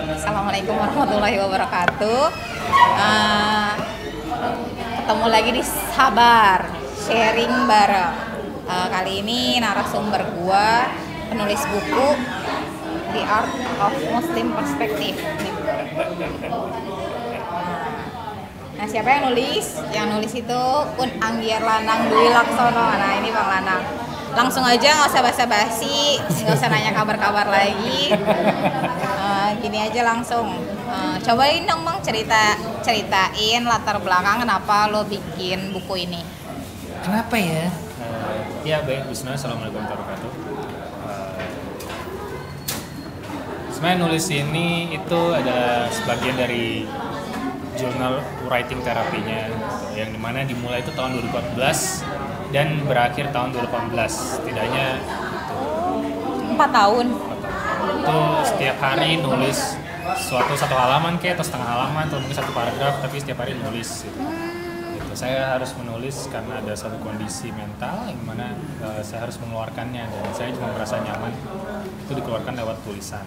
Assalamualaikum warahmatullahi wabarakatuh. Eh, Ketemu lagi di Sabar Sharing bareng. Kali ini narasumber gua penulis buku The Art of Muslim Perspective. Nah, siapa yang nulis? Yang nulis itu Un Anggiar Lanang Dwi Laksono. Nah, ini Bang Lanang. Langsung aja, nggak usah basa-basi, nggak usah nanya kabar-kabar lagi. Gini aja langsung. Cobain dong Bang ceritain latar belakang kenapa lo bikin buku ini. Kenapa ya? Ya baik, bismillah, assalamualaikum warahmatullahi wabarakatuh. Sebenarnya nulis ini itu adalah sebagian dari jurnal writing terapinya gitu, yang dimana dimulai itu tahun 2014 dan berakhir tahun 2018. Setidaknya 4 tahun. itu setiap hari nulis satu halaman kayak atau setengah halaman atau mungkin satu paragraf, tapi setiap hari nulis gitu. Saya harus menulis karena ada satu kondisi mental yang mana saya harus mengeluarkannya, dan saya cuma merasa nyaman itu dikeluarkan lewat tulisan.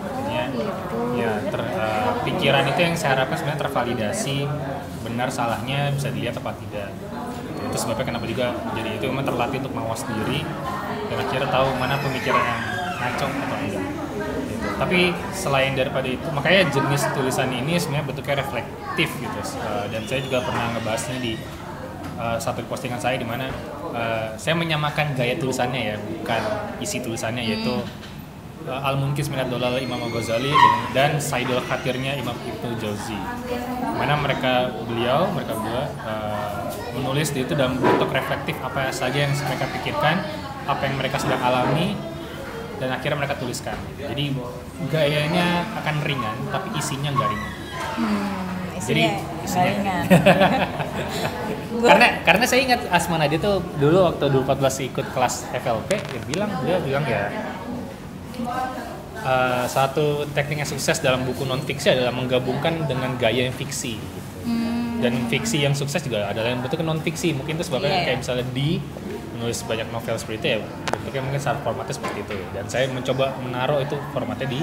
Artinya ya pikiran itu yang saya harapkan sebenarnya tervalidasi, benar salahnya bisa dilihat apa tidak. Itu sebabnya kenapa juga jadi itu memang terlatih untuk mawas diri dan akhirnya tahu mana pemikiran yang ngaco atau enggak. Tapi selain daripada itu, makanya jenis tulisan ini sebenarnya bentuknya reflektif gitu. Dan saya juga pernah ngebahasnya di satu postingan saya di mana saya menyamakan gaya tulisannya ya, bukan isi tulisannya, yaitu Al-Munkis Minad Dolal Imam Al-Ghazali dan Saidul Khatirnya Imam Ibnu Jauzi. Mana mereka berdua menulis itu dalam bentuk reflektif apa saja yang mereka pikirkan, apa yang mereka sedang alami, dan akhirnya mereka tuliskan. Jadi gayanya akan ringan, tapi isinya nggak ringan. Jadi isinya ringan. karena saya ingat Asma Nadia tuh dulu waktu 2014 ikut kelas FLP, dia bilang ya satu teknik yang sukses dalam buku non fiksi adalah menggabungkan dengan gaya yang fiksi. Gitu. Dan fiksi yang sukses juga adalah yang bentuknya non fiksi. Mungkin itu sebabnya kayak misalnya menulis banyak novel seperti itu ya, bentuknya mungkin saat formatnya seperti itu. Dan saya mencoba menaruh itu formatnya di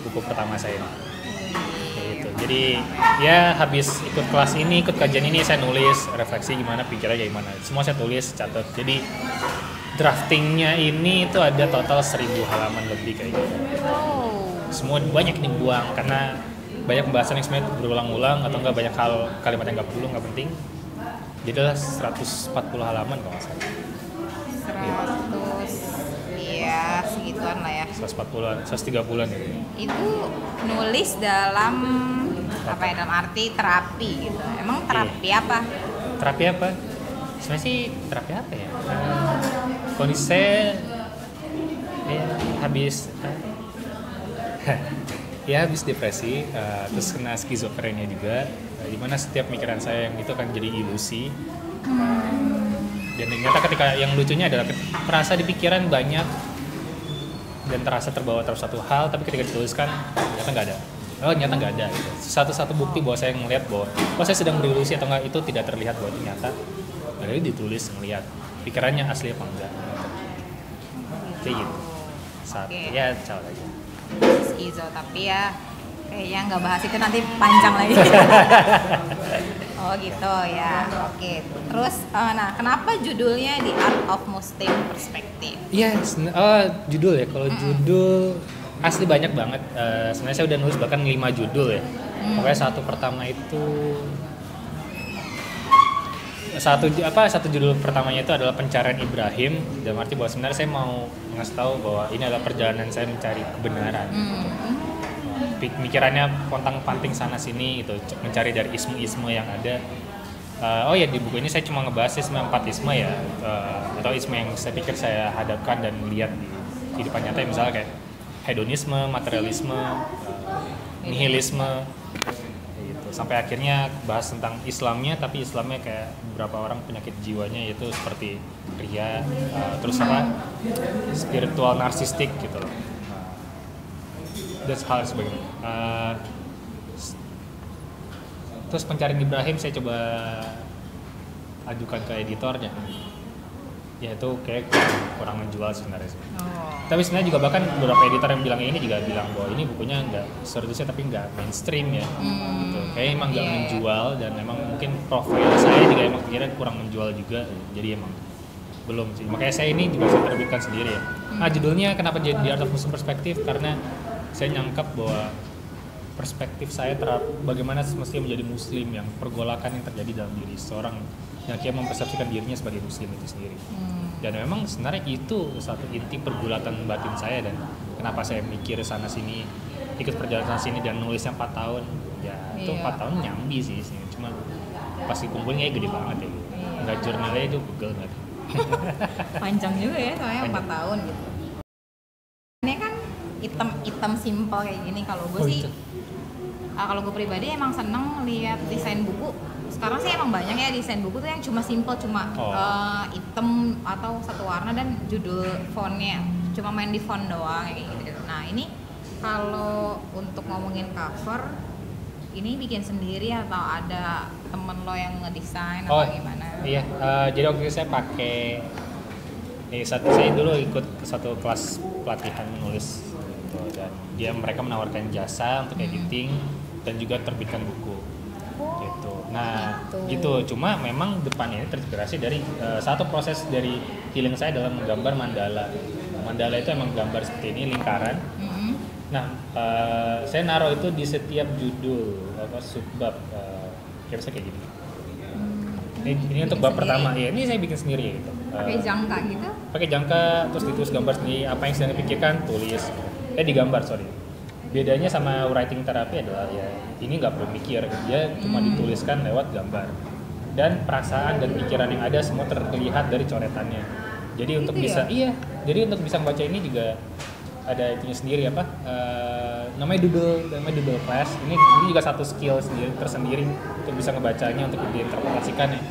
buku pertama saya ini. Gitu. Jadi ya habis ikut kelas ini, ikut kajian ini, saya nulis refleksi gimana, pikirannya gimana. Semua saya tulis, catat. Jadi draftingnya ini itu ada total 1000 halaman lebih kayak gitu. Semua banyak dibuang karena banyak pembahasan yang sebenarnya berulang-ulang atau enggak banyak hal kalimat yang nggak penting. Jadi adalah 140 halaman kalau nggak salah. 100, iya segituan lah ya. 140-an, 130-an ya. Itu nulis dalam apa ya, dalam arti terapi gitu. Emang terapi apa? Terapi apa? Sebenarnya sih terapi apa ya? Kondisi saya ya habis habis depresi, terus kena skizofrenia juga, dimana setiap pikiran saya yang itu akan jadi ilusi. Dan ternyata ketika yang lucunya adalah terasa di pikiran banyak dan terasa terbawa terus satu hal, tapi ketika dituliskan ternyata nggak ada gitu. Satu bukti bahwa saya ngelihat bahwa saya sedang berilusi atau enggak itu tidak terlihat bahwa itu nyata. Jadi ditulis ngelihat pikirannya asli apa enggak. Kayak gitu. Ya caw aja. Skizo, tapi ya kayaknya nggak bahas itu, nanti panjang lagi. Oh gitu ya, oke. Terus, nah kenapa judulnya The Art of Muslim Perspective? Judul ya. Kalau judul asli banyak banget. Sebenarnya saya udah nulis bahkan 5 judul ya. Pokoknya satu judul pertamanya itu adalah Pencarian Ibrahim, dalam arti bahwa sebenarnya saya mau ngasih tahu bahwa ini adalah perjalanan saya mencari kebenaran. Pikirannya pontang-panting sana sini gitu, mencari dari isme-isme yang ada. Di buku ini saya cuma ngebahas 4 isme ya, atau isme yang saya pikir saya hadapkan dan lihat di kehidupan nyata, misalnya kayak hedonisme, materialisme, nihilisme. Sampai akhirnya bahas tentang Islamnya, tapi Islamnya kayak beberapa orang penyakit jiwanya, yaitu seperti ria, terus spiritual narsistik gitu loh. Dan hal sebagainya. Terus Pencarian Ibrahim saya coba ajukan ke editornya, ya itu kayak kurang menjual sebenarnya sih. Tapi sebenarnya juga bahkan beberapa editor yang bilang ini juga bilang bahwa ini bukunya nggak seriusnya tapi nggak mainstream ya. Gitu. Kayaknya emang nggak menjual dan emang mungkin profil saya juga emang kira kurang menjual juga. Jadi emang belum sih. Makanya saya ini juga saya terbitkan sendiri ya. Nah judulnya kenapa jadi The Art of Muslim Perspective, karena saya nyangkap bahwa perspektif saya terhadap bagaimana semestinya menjadi muslim, yang pergolakan yang terjadi dalam diri seorang yang dia mempersepsikan dirinya sebagai muslim itu sendiri. Dan memang sebenarnya itu satu inti pergulatan batin saya, dan kenapa saya mikir sana sini, ikut perjalanan sini dan nulisnya 4 tahun. Ya itu 4 tahun nyambi sih, cuma pas dikumpulin kayak gede banget ya. Nggak jurnalnya itu Google nggak. Panjang juga ya, soalnya 4 tahun gitu. Ini kan hitam simple kayak gini. Kalau gue sih, kalau gue pribadi emang seneng lihat desain buku. Sekarang sih emang banyak ya desain buku tuh yang cuma simple, cuma hitam atau satu warna dan judul fontnya cuma main di font doang kayak gitu. Nah ini kalau untuk ngomongin cover, ini bikin sendiri atau ada temen lo yang ngedesain atau gimana? Iya, jadi waktu itu saya pakai saya dulu ikut satu kelas pelatihan menulis gitu, dan mereka menawarkan jasa untuk editing dan juga terbitkan buku gitu. Nah gitu, cuma memang depannya ini terinspirasi dari satu proses dari healing saya dalam menggambar mandala. Mandala itu emang gambar seperti ini, lingkaran. Nah saya naruh itu di setiap judul subbab, kayak gini. Ini untuk bab pertama ya, ini saya bikin sendiri gitu. Pakai jangka gitu? Pakai jangka, terus ditulis gambar sendiri, apa yang sedang dipikirkan tulis, digambar Bedanya sama writing therapy adalah ya ini nggak perlu mikir, dia cuma dituliskan lewat gambar, dan perasaan dan pikiran yang ada semua terlihat dari coretannya. Jadi untuk bisa jadi untuk bisa membaca ini juga ada itunya sendiri namanya doodle class. Ini juga satu skill tersendiri untuk bisa ngebacanya, untuk diinterpretasikan ya.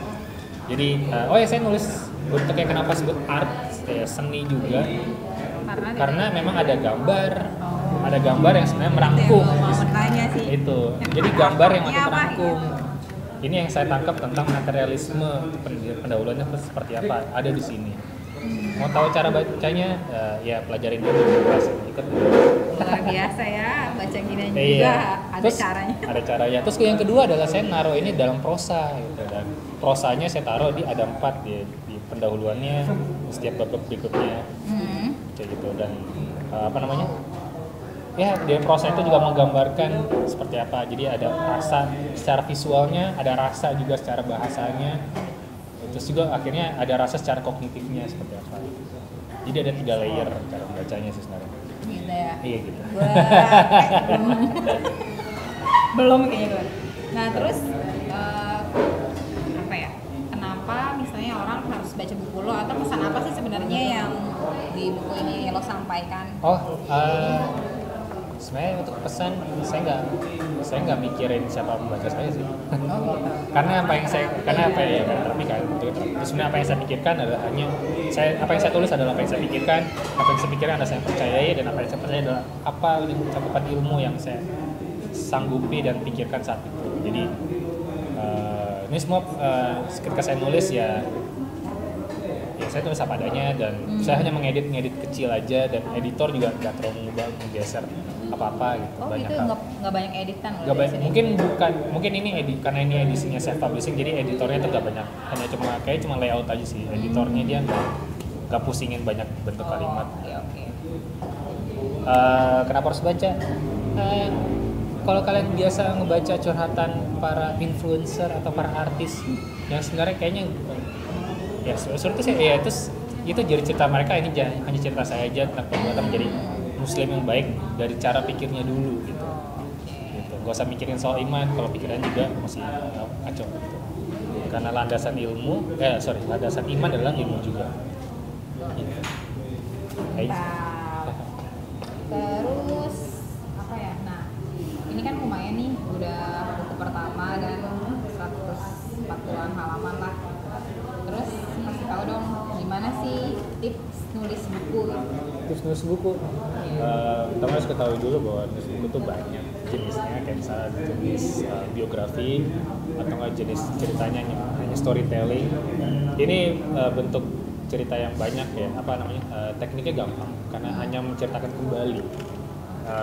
Jadi saya nulis bentuknya kenapa sebut art ya, seni juga karena memang ada gambar yang sebenarnya merangkum itu. Jadi gambar yang ada merangkum. Ini yang saya tangkap tentang materialisme pendahuluannya seperti apa, ada di sini. Mau tahu cara bacanya ya pelajarin dulu ikut dulu. Luar biasa ya, baca gini juga ada caranya. Ada caranya. Terus yang kedua adalah saya naruh ini dalam prosa gitu, dan prosanya saya taruh ada 4 di pendahuluannya, setiap bab berikutnya. Kayak gitu, dan ya di prosa itu juga menggambarkan seperti apa. Jadi ada rasa secara visualnya, ada rasa juga secara bahasanya. Terus juga akhirnya ada rasa secara kognitifnya seperti apa. Jadi ada 3 layer cara membacanya sih sebenarnya. Gitu ya? Iya gitu. Belum kayaknya gue. Nah terus kenapa misalnya orang harus baca buku lo, atau pesan apa sih sebenarnya yang di buku ini lo sampaikan? Sebenarnya untuk pesan saya nggak mikirin siapa pembaca saya sih. Karena apa yang saya terus sebenarnya apa yang saya pikirkan adalah apa yang saya tulis adalah apa yang saya pikirkan, apa yang saya pikirkan adalah saya percayai, dan apa yang saya percaya adalah apa cakupan ilmu yang saya sanggupi dan pikirkan saat itu. Jadi ini semua ketika saya nulis ya saya tulis apa adanya, dan saya hanya mengedit kecil aja, dan editor juga nggak terlalu menggeser apa-apa gitu. Banyak itu nggak banyak editan loh. Mungkin ini karena ini edisinya self publishing, jadi editornya tuh nggak banyak, hanya cuma layout aja sih. Editornya dia nggak pusingin banyak bentuk kalimat. Okay. Kenapa harus baca? Kalau kalian biasa ngebaca curhatan para influencer atau para artis yang sebenarnya kayaknya itu jadi cerita mereka, ini hanya cerita saya aja tentang perbuatan menjadi muslim yang baik dari cara pikirnya dulu gitu. Gak usah mikirin soal iman, kalau pikiran juga masih kacau gitu. Karena landasan iman adalah ilmu juga. Gitu. Terus nah ini kan lumayan nih, udah buku pertama dan 140-an halaman lah. Terus kasih tahu dong gimana sih tips nulis buku? Tips nulis buku, pertama harus ketahui dulu bahwa nulis buku tuh banyak jenisnya, kayak misalnya jenis biografi atau nggak jenis ceritanya hanya storytelling. Ini bentuk cerita yang banyak ya, tekniknya gampang karena hanya menceritakan kembali.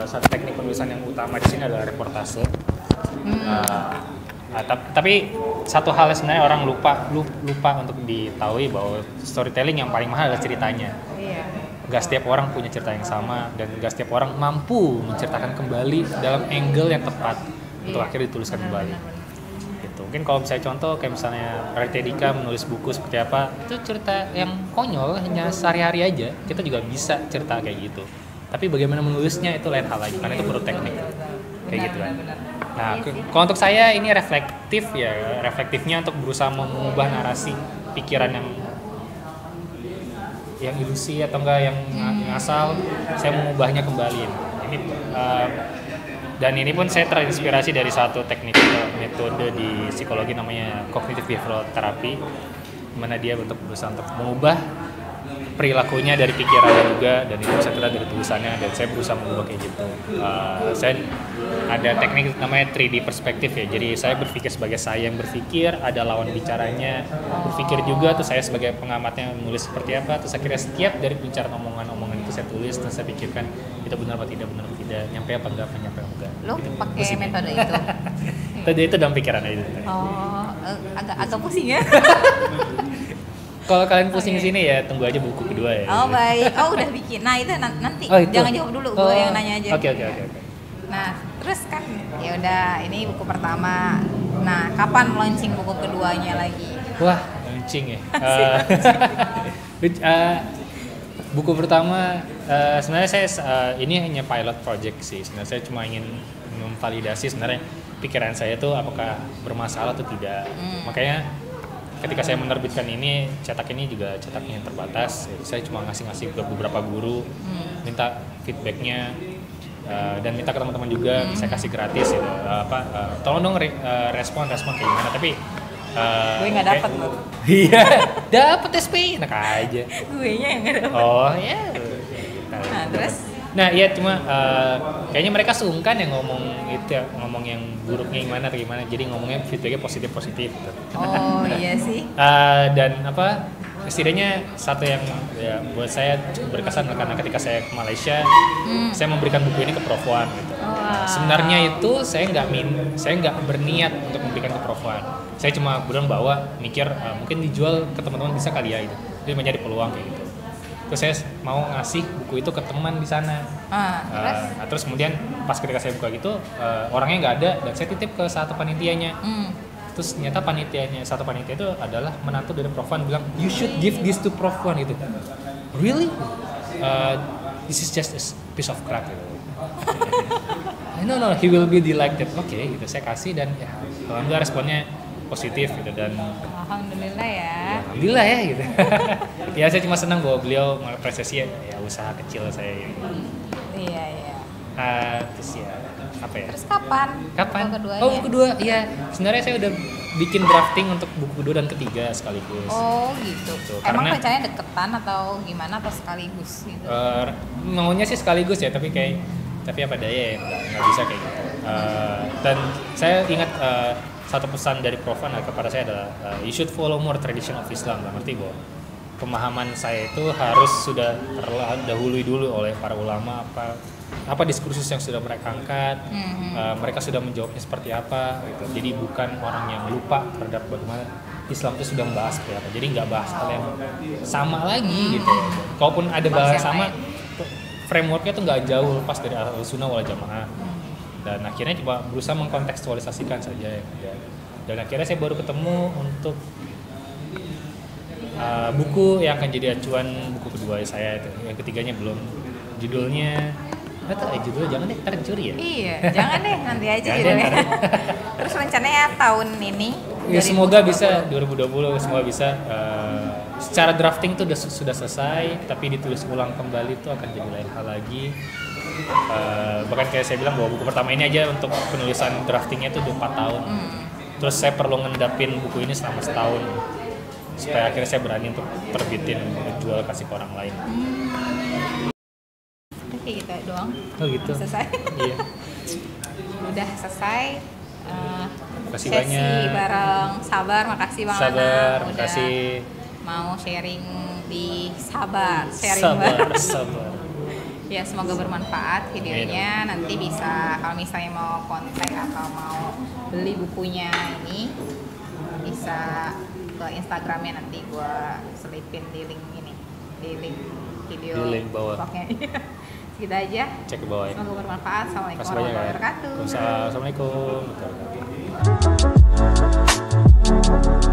Satu teknik penulisan yang utama di sini adalah reportase. Tapi satu hal sebenarnya orang lupa untuk diketahui bahwa storytelling yang paling mahal adalah ceritanya. Iya. Gak setiap orang punya cerita yang sama dan gak setiap orang mampu menceritakan kembali dalam angle yang tepat untuk akhirnya dituliskan kembali. Gitu. Mungkin kalau misalnya contoh kayak misalnya Raditya Dika menulis buku seperti apa, itu cerita yang konyol hanya sehari-hari aja, kita juga bisa cerita kayak gitu. Tapi bagaimana menulisnya itu lain hal lagi, karena itu perlu teknik kayak gitu kan. Nah, kalau untuk saya ini reflektifnya untuk berusaha mengubah narasi pikiran yang ilusi atau enggak yang ngasal, saya mengubahnya kembali. Dan ini pun saya terinspirasi dari satu teknik metode di psikologi namanya cognitive behavioral therapy, di mana dia berusaha untuk mengubah perilakunya dari pikirannya juga, dan itu saya terlihat dari tulisannya, dan saya berusaha mengubah kayak gitu. Saya ada teknik namanya 3D perspektif ya, jadi saya berpikir sebagai saya yang berpikir, ada lawan bicaranya berpikir juga, terus saya sebagai pengamatnya menulis seperti apa, terus akhirnya setiap dari pembicaraan omongan itu saya tulis, terus saya pikirkan itu benar apa tidak, nyampe apa enggak. Lo gitu. pakai metode itu? Tadi itu dalam pikiran itu. Oh, agak pusing ya? Kalau kalian pusing sini ya tunggu aja buku kedua ya. Oh baik, udah bikin. Nah itu nanti itu. Jangan jawab dulu, gue yang nanya aja. Oke. Nah terus kan ya udah ini buku pertama. Nah kapan launching buku keduanya lagi? Wah launching ya. Buku pertama sebenarnya saya ini hanya pilot project sih. Sebenarnya saya cuma ingin memvalidasi sebenarnya pikiran saya itu apakah bermasalah atau tidak. Makanya ketika saya menerbitkan ini, cetak ini juga cetaknya yang terbatas. Jadi saya cuma ngasih ke beberapa guru, minta feedbacknya, dan minta ke teman-teman juga, saya kasih gratis gitu. Tolong dong respon kayak gimana. Tapi gue nggak dapet loh. Iya, dapet SP, enak aja. Gue nya yang nggak dapet. Oh ya. Nah terus? Nah iya cuma kayaknya mereka sungkan ya ngomong yang buruknya gimana, jadi ngomongnya feedbacknya positif gitu. Oh iya sih. Dan setidaknya satu yang ya buat saya berkesan karena ketika saya ke Malaysia saya memberikan buku ini ke Prof Wan gitu. Sebenarnya itu saya nggak berniat untuk memberikan ke Prof Wan, saya cuma kemudian mikir mungkin dijual ke teman-teman bisa kali ya itu, jadi mencari peluang kayak gitu. Terus saya mau ngasih buku itu ke teman di sana. Terus kemudian pas ketika saya buka gitu orangnya nggak ada, dan saya titip ke satu panitianya. Terus ternyata satu panitia itu adalah menantu dari Prof Wan, bilang you should give this to Prof Wan gitu. Really? This is just a piece of crap gitu. No, he will be delighted. Oke, gitu saya kasih, dan ya alhamdulillah responnya positif gitu, dan alhamdulillah ya. Alhamdulillah ya gitu. Ya saya cuma senang bahwa beliau mengapresiasi ya usaha kecil saya. Iya. Terus ya apa ya? Terus kapan? Buku kedua, iya. Sebenarnya saya udah bikin drafting untuk buku kedua dan ketiga sekaligus. Oh gitu. Emang Karena rencananya deketan atau gimana, atau sekaligus gitu? Maunya sih sekaligus ya, tapi apa daya ya nggak bisa kayak gitu. Dan saya ingat satu pesan dari Prof Wan kepada saya adalah you should follow more tradition of Islam. Berarti bahwa pemahaman saya itu harus sudah terdahului dulu oleh para ulama, apa diskursus yang sudah mereka angkat, mereka sudah menjawabnya seperti apa gitu. Jadi bukan orang yang lupa terhadap bagaimana Islam itu sudah membahas seperti apa. Jadi nggak bahas hal yang sama lagi gitu. Kalaupun ada bahas sama, frameworknya tuh nggak jauh lepas dari Ahlussunnah wal Jamaah. Dan akhirnya coba berusaha mengkontekstualisasikan saja yang ada. Dan akhirnya saya baru ketemu untuk buku yang akan jadi acuan buku kedua saya itu. Yang ketiganya belum. Judulnya judulnya jangan deh, ntar dicuri ya. Iya, jangan deh, nanti aja judulnya. Terus rencananya tahun ini ya, semoga bisa 2020, semoga bisa secara drafting tuh sudah selesai, tapi ditulis ulang kembali itu akan jadi lain hal lagi. Bahkan kayak saya bilang bahwa buku pertama ini aja untuk penulisan draftingnya itu 4 tahun. Terus saya perlu ngendapin buku ini selama setahun supaya akhirnya saya berani untuk terbitin, jual, kasih ke orang lain. Kayak gitu doang. Oh gitu. Selesai. Iya. Udah selesai. Makasih sesi banyak. Bareng Sabar, makasih Bang Sabar, Lana, makasih. mau sharing lebih sabar sharing Sabar, bareng. sabar. Ya semoga bermanfaat videonya. Nanti bisa kalau misalnya mau kontak atau mau beli bukunya ini bisa ke Instagramnya, nanti gua selipin di link ini, di link video Di link bawah. blognya. Segitu aja. Cek ke bawah ya. Semoga bermanfaat. Assalamualaikum Makasih banyak warahmatullahi ya. wabarakatuh. Assalamualaikum warahmatullahi wabarakatuh.